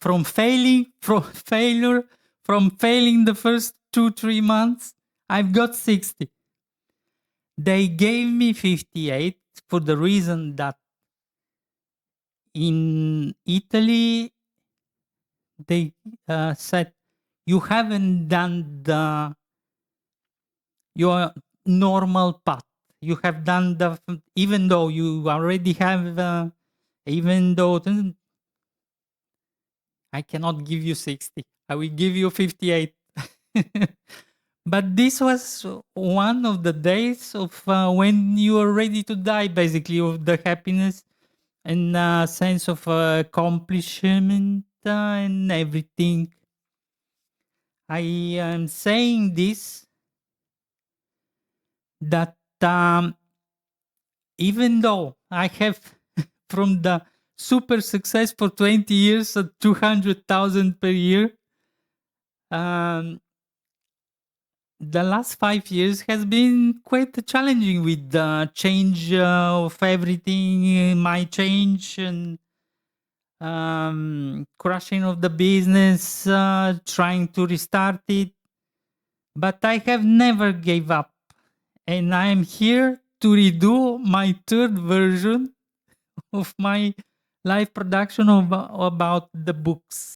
from failing the first 2-3 months, I've got 60. They gave me 58 for the reason that in Italy they said you haven't done your normal path. You have done even though you already have even though I cannot give you 60. I will give you 58. But this was one of the days of when you are ready to die, basically, of the happiness and sense of accomplishment and everything. I am saying this that even though I have from the super success for 20 years at 200,000 per year, um, the last 5 years has been quite challenging with the change of everything, my change and crashing of the business, trying to restart it. But I have never gave up, and I am here to redo my third version of my live production about the books.